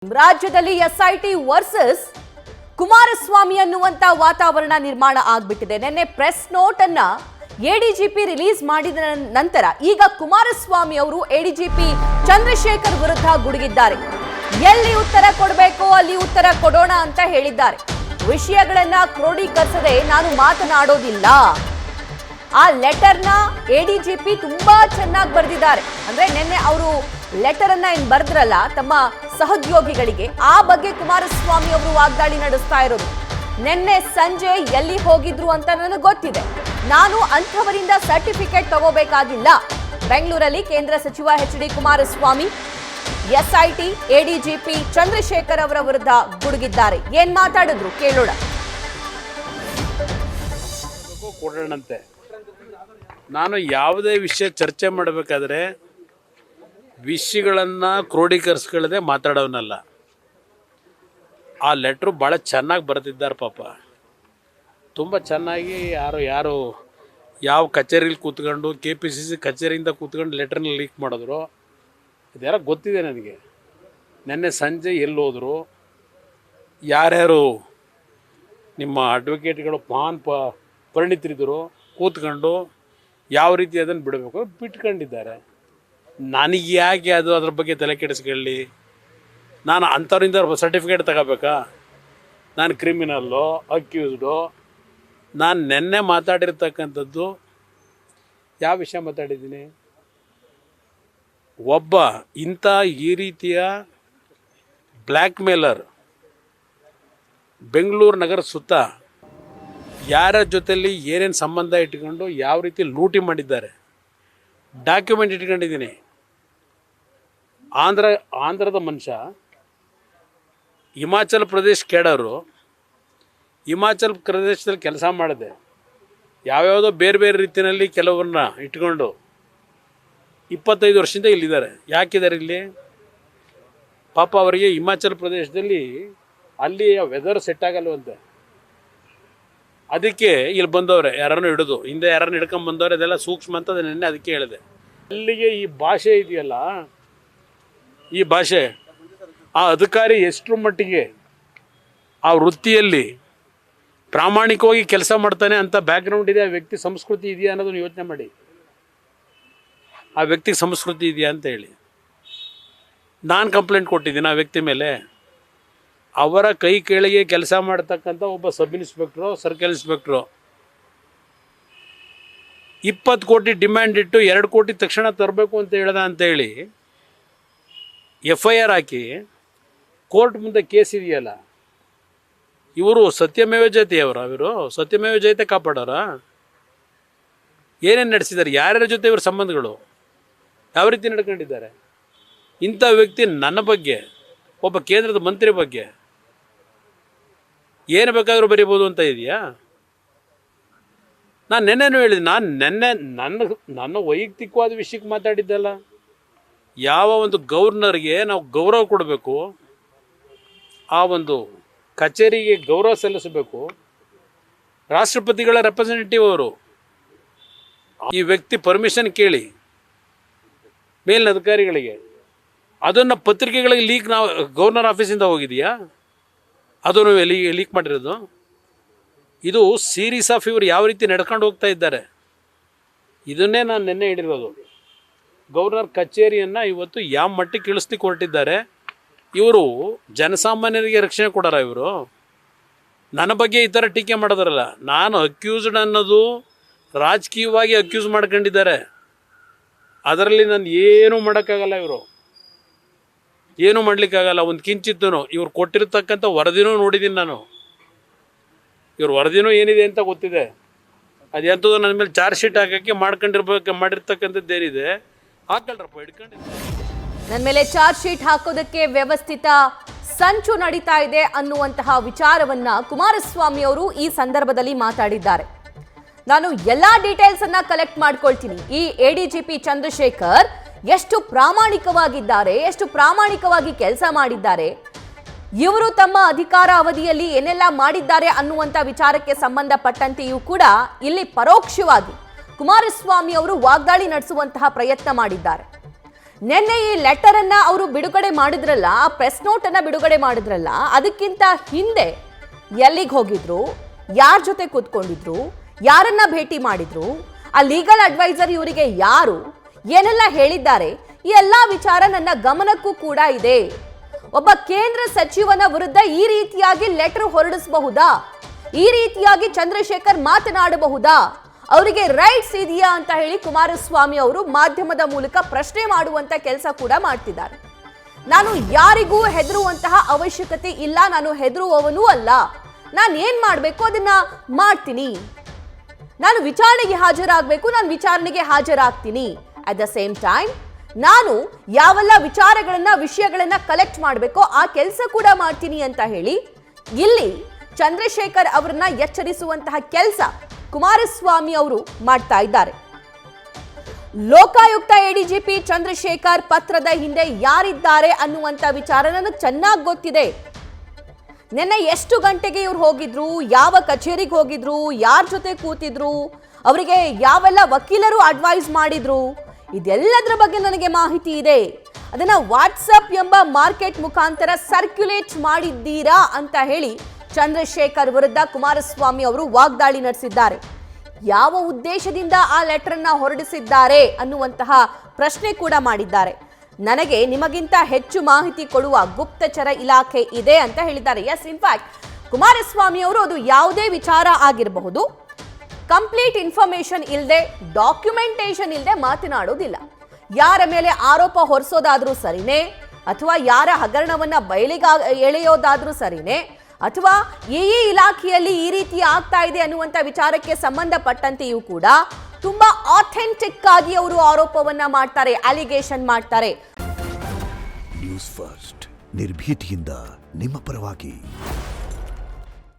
ರಾಜ್ಯದಲ್ಲಿ SIT versus Kumaraswamy ಅನ್ನುವಂತ ವಾತಾವರಣ ನಿರ್ಮಾಣ ಆಗ್ಬಿಟ್ಟಿದೆ. ನಿನ್ನೆ ಪ್ರೆಸ್ ನೋಟ್ ಅನ್ನ ಎಡಿಜಿಪಿ ರಿಲೀಸ್ ಮಾಡಿದ ನಂತರ ಈಗ ಕುಮಾರಸ್ವಾಮಿ ಅವರು ಎಡಿಜಿಪಿ ಚಂದ್ರಶೇಖರ್ ವಿರುದ್ಧ ಗುಡುಗಿದ್ದಾರೆ. ಎಲ್ಲಿ ಉತ್ತರ ಕೊಡಬೇಕು ಅಲ್ಲಿ ಉತ್ತರ ಕೊಡೋಣ ಅಂತ ಹೇಳಿದ್ದಾರೆ. ವಿಷಯಗಳನ್ನ ಕ್ರೋಢೀಕರಿಸದೆ ನಾನು ಮಾತನಾಡೋದಿಲ್ಲ. ಆ ಲೆಟರ್ನ ಎಡಿಜಿಪಿ ತುಂಬಾ ಚೆನ್ನಾಗಿ ಬರೆದಿದ್ದಾರೆ. ಅಂದ್ರೆ ನಿನ್ನೆ ಅವರು ಲೆಟರ್ ಅನ್ನ ಏನ್ ಬರೆದ್ರಲ್ಲ ತಮ್ಮ ಸಹೋದ್ಯೋಗಿಗಳಿಗೆ, ಆ ಬಗ್ಗೆ ಕುಮಾರಸ್ವಾಮಿ ಅವರು ವಾಗ್ದಾಳಿ ನಡೆಸ್ತಾ ಇರೋದು. ನಿನ್ನೆ ಸಂಜೆ ಎಲ್ಲಿ ಹೋಗಿದ್ರು ಅಂತ ನನಗೆ ಗೊತ್ತಿದೆ. ನಾನು ಅಂಥವರಿಂದ ಸರ್ಟಿಫಿಕೇಟ್ ತಗೋಬೇಕಾಗಿಲ್ಲ. ಬೆಂಗಳೂರಲ್ಲಿ ಕೇಂದ್ರ ಸಚಿವ H D. Kumaraswamy SIT ADGP Chandrashekhar ಅವರ ವಿರುದ್ಧ ಗುಡುಗಿದ್ದಾರೆ. ಏನ್ ಮಾತಾಡಿದ್ರು ಕೇಳೋಣ. ಕೊಡೋಣಂತೆ. ನಾನು ಯಾವುದೇ ವಿಷಯ ಚರ್ಚೆ ಮಾಡಬೇಕಾದ್ರೆ ವಿಷಯಗಳನ್ನು ಕ್ರೋಢೀಕರಿಸ್ಕೊಳ್ಳದೆ ಮಾತಾಡೋನಲ್ಲ. ಆ ಲೆಟ್ರು ಭಾಳ ಚೆನ್ನಾಗಿ ಬರೆದಿದ್ದಾರೆ ಪಾಪ. ತುಂಬ ಚೆನ್ನಾಗಿ ಯಾರು ಯಾವ ಕಚೇರಿಲಿ ಕೂತ್ಕೊಂಡು KPCC ಕಚೇರಿಯಿಂದ ಕೂತ್ಕೊಂಡು ಲೆಟ್ರನ್ನ ಲೀಕ್ ಮಾಡಿದ್ರು ಇದೆಲ್ಲ ಗೊತ್ತಿದೆ ನನಗೆ. ನೆನ್ನೆ ಸಂಜೆ ಎಲ್ಲಿ ಹೋದರು, ಯಾರ್ಯಾರು ನಿಮ್ಮ ಅಡ್ವೊಕೇಟ್ಗಳು ಪರಿಣಿತರಿದ್ದರು ಕೂತ್ಕೊಂಡು ಯಾವ ರೀತಿ ಅದನ್ನು ಬಿಡಬೇಕು ಬಿಟ್ಕೊಂಡಿದ್ದಾರೆ. ನನಗೆ ಯಾಕೆ ಅದ್ರ ಬಗ್ಗೆ ತಲೆ ಕೆಡಿಸ್ಕೊಳ್ಳಿ? ನಾನು ಅಂಥವ್ರಿಂದ ಸರ್ಟಿಫಿಕೇಟ್ ತಗೋಬೇಕಾ? ನಾನು ಕ್ರಿಮಿನಲ್ಲು, ಅಕ್ಯೂಸ್ಡು. ನಾನು ನೆನ್ನೆ ಮಾತಾಡಿರ್ತಕ್ಕಂಥದ್ದು ಯಾವ ವಿಷಯ ಮಾತಾಡಿದ್ದೀನಿ? ಒಬ್ಬ ಇಂಥ ಈ ರೀತಿಯ ಬ್ಲ್ಯಾಕ್ ಮೇಲರ್ ಬೆಂಗಳೂರು ನಗರ ಸುತ್ತ ಯಾರ ಜೊತೆಯಲ್ಲಿ ಏನೇನು ಸಂಬಂಧ ಇಟ್ಕೊಂಡು ಯಾವ ರೀತಿ ಲೂಟಿ ಮಾಡಿದ್ದಾರೆ ಡಾಕ್ಯುಮೆಂಟ್ ಇಟ್ಕೊಂಡಿದ್ದೀನಿ. ಆಂಧ್ರದ ಮನುಷ್ಯ, ಹಿಮಾಚಲ ಪ್ರದೇಶ ಕೇಡೋರು, ಹಿಮಾಚಲ ಪ್ರದೇಶದಲ್ಲಿ ಕೆಲಸ ಮಾಡಿದೆ. ಯಾವ್ಯಾವುದೋ ಬೇರೆ ಬೇರೆ ರೀತಿಯಲ್ಲಿ ಕೆಲವ್ರನ್ನ ಇಟ್ಕೊಂಡು 25 ವರ್ಷದಿಂದ ಇಲ್ಲಿದ್ದಾರೆ. ಯಾಕಿದ್ದಾರೆ ಇಲ್ಲಿ? ಪಾಪ ಅವರಿಗೆ ಹಿಮಾಚಲ ಪ್ರದೇಶದಲ್ಲಿ ಅಲ್ಲಿ ವೆದರ್ ಸೆಟ್ ಆಗಲ್ವಂತೆ. ಅದಕ್ಕೆ ಇಲ್ಲಿ ಬಂದವ್ರೆ ಯಾರನ್ನು ಹಿಡಿದು, ಹಿಂದೆ ಯಾರನ್ನು ಹಿಡ್ಕೊಂಡು ಬಂದವ್ರೆ. ಅದೆಲ್ಲ ಸೂಕ್ಷ್ಮ ಅಂತ ನೆನ್ನೆ ಅದಕ್ಕೆ ಹೇಳಿದೆ. ಅಲ್ಲಿಗೆ ಈ ಭಾಷೆ ಇದೆಯಲ್ಲ, ಈ ಭಾಷೆ ಆ ಅಧಿಕಾರಿ ಎಷ್ಟರ ಮಟ್ಟಿಗೆ ಆ ವೃತ್ತಿಯಲ್ಲಿ ಪ್ರಾಮಾಣಿಕವಾಗಿ ಕೆಲಸ ಮಾಡ್ತಾನೆ ಅಂತ ಬ್ಯಾಕ್ಗ್ರೌಂಡ್ ಇದೆ, ಆ ವ್ಯಕ್ತಿ ಸಂಸ್ಕೃತಿ ಇದೆಯಾ ಅನ್ನೋದನ್ನು ಯೋಚನೆ ಮಾಡಿ. ಆ ವ್ಯಕ್ತಿಗೆ ಸಂಸ್ಕೃತಿ ಇದೆಯಾ ಅಂತ ಹೇಳಿ ನಾನು ಕಂಪ್ಲೇಂಟ್ ಕೊಟ್ಟಿದ್ದೀನಿ ಆ ವ್ಯಕ್ತಿ ಮೇಲೆ. ಅವರ ಕೈ ಕೆಳಗೆ ಕೆಲಸ ಮಾಡ್ತಕ್ಕಂಥ ಒಬ್ಬ ಸಬ್ ಇನ್ಸ್ಪೆಕ್ಟ್ರು, ಸರ್ಕಲ್ ಇನ್ಸ್ಪೆಕ್ಟ್ರು 20 ಕೋಟಿ ಡಿಮ್ಯಾಂಡ್ ಇಟ್ಟು 2 ಕೋಟಿ ತಕ್ಷಣ ತರಬೇಕು ಅಂತ ಹೇಳ್ದ ಅಂತೇಳಿ FIR ಹಾಕಿ ಕೋರ್ಟ್ ಮುಂದೆ ಕೇಸ್ ಇದೆಯಲ್ಲ. ಇವರು ಸತ್ಯಮೇವ ಜಯತೆಯವರು, ಇವರು ಸತ್ಯಮೇವ ಜಯತೆ ಕಾಪಾಡೋರ? ಏನೇನು ನಡೆಸಿದ್ದಾರೆ? ಯಾರ್ಯಾರ ಜೊತೆ ಇವ್ರ ಸಂಬಂಧಗಳು ಯಾವ ರೀತಿ ನಡ್ಕೊಂಡಿದ್ದಾರೆ? ಇಂಥ ವ್ಯಕ್ತಿ ನನ್ನ ಬಗ್ಗೆ, ಒಬ್ಬ ಕೇಂದ್ರದ ಮಂತ್ರಿ ಬಗ್ಗೆ ಏನು ಬೇಕಾದರೂ ಬರೀಬೋದು ಅಂತ ಇದೆಯಾ? ನಾನು ನೆನ್ನೆನೂ ಹೇಳಿದೆ. ನಾನು ನೆನ್ನೆ ನನ್ನ ವೈಯಕ್ತಿಕವಾದ ವಿಷಯಕ್ಕೆ ಮಾತಾಡಿದ್ದಲ್ಲ. ಯಾವ ಒಂದು ಗವರ್ನರ್ಗೆ ನಾವು ಗೌರವ ಕೊಡಬೇಕು, ಆ ಒಂದು ಕಚೇರಿಗೆ ಗೌರವ ಸಲ್ಲಿಸಬೇಕು. ರಾಷ್ಟ್ರಪತಿಗಳ ರೆಪ್ರೆಸೆಂಟೇಟಿವ್ ಅವರು. ಈ ವ್ಯಕ್ತಿ ಪರ್ಮಿಷನ್ ಕೇಳಿ ಮೇಲಿನ ಅಧಿಕಾರಿಗಳಿಗೆ, ಅದನ್ನು ಪತ್ರಿಕೆಗಳಿಗೆ ಲೀಕ್ ನಾವು ಗವರ್ನರ್ ಆಫೀಸಿಂದ ಹೋಗಿದೆಯಾ? ಅದನ್ನು ಲೀಕ್ ಮಾಡಿರೋದು. ಇದು ಸೀರೀಸ್ ಆಫ್ ಇವರು ಯಾವ ರೀತಿ ನಡ್ಕೊಂಡು ಹೋಗ್ತಾ ಇದ್ದಾರೆ ಇದನ್ನೇ ನಾನು ನೆನ್ನೆ ಹೇಳಿರೋದು. ಗವರ್ನರ್ ಕಚೇರಿಯನ್ನು ಇವತ್ತು ಯಾವ ಮಟ್ಟಿಗೆ ಇಳಿಸ್ಲಿಕ್ಕೆ ಹೊರಟಿದ್ದಾರೆ. ಇವರು ಜನಸಾಮಾನ್ಯರಿಗೆ ರಕ್ಷಣೆ ಕೊಡೋರ? ಇವರು ನನ್ನ ಬಗ್ಗೆ ಈ ಥರ ಟೀಕೆ ಮಾಡೋದಾರಲ್ಲ. ನಾನು ಅಕ್ಯೂಸ್ಡ್ ಅನ್ನೋದು ರಾಜಕೀಯವಾಗಿ ಅಕ್ಯೂಸ್ ಮಾಡ್ಕೊಂಡಿದ್ದಾರೆ. ಅದರಲ್ಲಿ ನಾನು ಏನೂ ಮಾಡೋಕ್ಕಾಗಲ್ಲ. ಇವರು ಏನೂ ಮಾಡಲಿಕ್ಕಾಗಲ್ಲ. ಒಂದು ಕಿಂಚಿತ್ತೂ ಇವ್ರು ಕೊಟ್ಟಿರ್ತಕ್ಕಂಥ ವರದಿನೂ ನೋಡಿದ್ದೀನಿ ನಾನು. ಇವ್ರ ವರದಿನೂ ಏನಿದೆ ಅಂತ ಗೊತ್ತಿದೆ. ಅದು ಎಂಥದ್ದು ನನ್ನ ಮೇಲೆ ಚಾರ್ಜ್ ಶೀಟ್ ಹಾಕೋಕ್ಕೆ ಮಾಡಿರ್ತಕ್ಕಂಥದ್ದು ಏನಿದೆ ಹಾಕಲ್ರಪ್ಪ ಹಿಡ್ಕೊಂಡಿದ್ದೆ. ನನ್ನ ಮೇಲೆ ಚಾರ್ಜ್ ಶೀಟ್ ಹಾಕೋದಕ್ಕೆ ವ್ಯವಸ್ಥಿತ ಸಂಚು ನಡೀತಾ ಇದೆ ಅನ್ನುವಂತಹ ವಿಚಾರವನ್ನ ಕುಮಾರಸ್ವಾಮಿ ಅವರು ಈ ಸಂದರ್ಭದಲ್ಲಿ ಮಾತಾಡಿದ್ದಾರೆ. ನಾನು ಎಲ್ಲಾ ಡೀಟೇಲ್ಸ್ ಅನ್ನ ಕಲೆಕ್ಟ್ ಮಾಡ್ಕೊಳ್ತೀನಿ. ಈ ಎಡಿಜಿಪಿ ಚಂದ್ರಶೇಖರ್ ಎಷ್ಟು ಪ್ರಾಮಾಣಿಕವಾಗಿದ್ದಾರೆ, ಎಷ್ಟು ಪ್ರಾಮಾಣಿಕವಾಗಿ ಕೆಲಸ ಮಾಡಿದ್ದಾರೆ, ಇವರು ತಮ್ಮ ಅಧಿಕಾರ ಅವಧಿಯಲ್ಲಿ ಏನೆಲ್ಲ ಮಾಡಿದ್ದಾರೆ ಅನ್ನುವಂಥ ವಿಚಾರಕ್ಕೆ ಸಂಬಂಧಪಟ್ಟಂತೆಯೂ ಕೂಡ ಇಲ್ಲಿ ಪರೋಕ್ಷವಾಗಿ ಕುಮಾರಸ್ವಾಮಿ ಅವರು ವಾಗ್ದಾಳಿ ನಡೆಸುವಂತಹ ಪ್ರಯತ್ನ ಮಾಡಿದ್ದಾರೆ. ನಿನ್ನೆ ಈ ಲೆಟರ್ ಅನ್ನ ಅವರು ಬಿಡುಗಡೆ ಮಾಡಿದ್ರಲ್ಲ, ಆ ಪ್ರೆಸ್ ನೋಟ್ ಅನ್ನ ಬಿಡುಗಡೆ ಮಾಡಿದ್ರಲ್ಲ, ಅದಕ್ಕಿಂತ ಹಿಂದೆ ಎಲ್ಲಿಗೆ ಹೋಗಿದ್ರು, ಯಾರ ಜೊತೆ ಕೂತ್ಕೊಂಡಿದ್ರು, ಯಾರನ್ನ ಭೇಟಿ ಮಾಡಿದ್ರು, ಆ ಲೀಗಲ್ ಅಡ್ವೈಸರ್ ಇವರಿಗೆ ಯಾರು, ಏನೆಲ್ಲ ಹೇಳಿದ್ದಾರೆ, ಈ ಎಲ್ಲಾ ವಿಚಾರ ನನ್ನ ಗಮನಕ್ಕೂ ಕೂಡ ಇದೆ. ಒಬ್ಬ ಕೇಂದ್ರ ಸಚಿವನ ವಿರುದ್ಧ ಈ ರೀತಿಯಾಗಿ ಲೆಟರ್ ಹೊರಡಿಸಬಹುದಾ? ಈ ರೀತಿಯಾಗಿ ಚಂದ್ರಶೇಖರ್ ಮಾತನಾಡಬಹುದಾ? ಅವರಿಗೆ ರೈಟ್ಸ್ ಇದೆಯಾ ಅಂತ ಹೇಳಿ ಕುಮಾರಸ್ವಾಮಿ ಅವರು ಮಾಧ್ಯಮದ ಮೂಲಕ ಪ್ರಶ್ನೆ ಮಾಡುವಂತ ಕೆಲಸ ಕೂಡ ಮಾಡ್ತಿದ್ದಾರೆ. ನಾನು ಯಾರಿಗೂ ಹೆದರುವಂತಹ ಅವಶ್ಯಕತೆ ಇಲ್ಲ, ನಾನು ಹೆದರುವವನೂ ಅಲ್ಲ, ನಾನು ಏನ್ ಮಾಡಬೇಕು ಅದನ್ನ ಮಾಡ್ತೀನಿ, ನಾನು ವಿಚಾರಣೆಗೆ ಹಾಜರಾಗಬೇಕು, ನಾನು ವಿಚಾರಣೆಗೆ ಹಾಜರಾಗ್ತೀನಿ. ಅಟ್ ದ ಸೇಮ್ ಟೈಮ್ ನಾನು ಯಾವೆಲ್ಲ ವಿಷಯಗಳನ್ನ ಕಲೆಕ್ಟ್ ಮಾಡಬೇಕೋ ಆ ಕೆಲಸ ಕೂಡ ಮಾಡ್ತೀನಿ ಅಂತ ಹೇಳಿ ಇಲ್ಲಿ ಚಂದ್ರಶೇಖರ್ ಅವರನ್ನ ಎಚ್ಚರಿಸುವಂತಹ ಕೆಲಸ ಕುಮಾರಸ್ವಾಮಿ ಅವರು ಮಾಡ್ತಾ ಇದ್ದಾರೆ. ಲೋಕಾಯುಕ್ತ ಎಡಿಜಿಪಿ ಚಂದ್ರಶೇಖರ್ ಪತ್ರದ ಹಿಂದೆ ಯಾರಿದ್ದಾರೆ ಅನ್ನುವಂತ ವಿಚಾರ ನನಗೆ ಚೆನ್ನಾಗಿ ಗೊತ್ತಿದೆ. ನಿನ್ನೆ ಎಷ್ಟು ಗಂಟೆಗೆ ಇವ್ರು ಹೋಗಿದ್ರು, ಯಾವ ಕಚೇರಿಗೆ ಹೋಗಿದ್ರು, ಯಾರ ಜೊತೆ ಕೂತಿದ್ರು, ಅವರಿಗೆ ಯಾವೆಲ್ಲ ವಕೀಲರು ಅಡ್ವೈಸ್ ಮಾಡಿದ್ರು, ಇದೆಲ್ಲದರ ಬಗ್ಗೆ ನನಗೆ ಮಾಹಿತಿ ಇದೆ. ಅದನ್ನ ವಾಟ್ಸಪ್ ಎಂಬ ಮಾರ್ಕೆಟ್ ಮುಖಾಂತರ ಸರ್ಕ್ಯುಲೇಟ್ ಮಾಡಿದ್ದೀರಾ ಅಂತ ಹೇಳಿ ಚಂದ್ರಶೇಖರ್ ವಿರುದ್ಧ ಕುಮಾರಸ್ವಾಮಿ ಅವರು ವಾಗ್ದಾಳಿ ನಡೆಸಿದ್ದಾರೆ. ಯಾವ ಉದ್ದೇಶದಿಂದ ಆ ಲೆಟರ್ ಅನ್ನ ಹೊರಡಿಸಿದ್ದಾರೆ ಅನ್ನುವಂತಹ ಪ್ರಶ್ನೆ ಕೂಡ ಮಾಡಿದ್ದಾರೆ. ನನಗೆ ನಿಮಗಿಂತ ಹೆಚ್ಚು ಮಾಹಿತಿ ಕೊಡುವ ಗುಪ್ತಚರ ಇಲಾಖೆ ಇದೆ ಅಂತ ಹೇಳಿದ್ದಾರೆ. ಎಸ್, ಇನ್ಫ್ಯಾಕ್ಟ್ ಕುಮಾರಸ್ವಾಮಿ ಅವರು ಅದು ಯಾವುದೇ ವಿಚಾರ ಆಗಿರಬಹುದು, ಕಂಪ್ಲೀಟ್ ಇನ್ಫಾರ್ಮೇಶನ್ ಇಲ್ಲದೆ, ಡಾಕ್ಯುಮೆಂಟೇಶನ್ ಇಲ್ಲದೆ ಮಾತನಾಡೋದಿಲ್ಲ. ಯಾರ ಮೇಲೆ ಆರೋಪ ಹೊರಿಸೋದಾದ್ರೂ ಸರಿನೇ, ಅಥವಾ ಯಾರ ಹಗರಣವನ್ನ ಎಳೆಯೋದಾದ್ರೂ ಸರಿನೇ, ಅಥವಾ ಈ ಇಲಾಖೆಯಲ್ಲಿ ಈ ರೀತಿ ಆಗ್ತಾ ಇದೆ ಅನ್ನುವಂಥ ವಿಚಾರಕ್ಕೆ ಸಂಬಂಧಪಟ್ಟಂತೆಯೂ ಕೂಡ ತುಂಬಾ ಆಥೆಂಟಿಕ್ ಆಗಿ ಅವರು ಆರೋಪವನ್ನ ಮಾಡ್ತಾರೆ, ಅಲಿಗೇಷನ್ ಮಾಡ್ತಾರೆ. ನ್ಯೂಸ್ ಫಸ್ಟ್ ನಿರ್ಭೀತಿಯಿಂದ ನಿಮ್ಮ ಪರವಾಗಿ.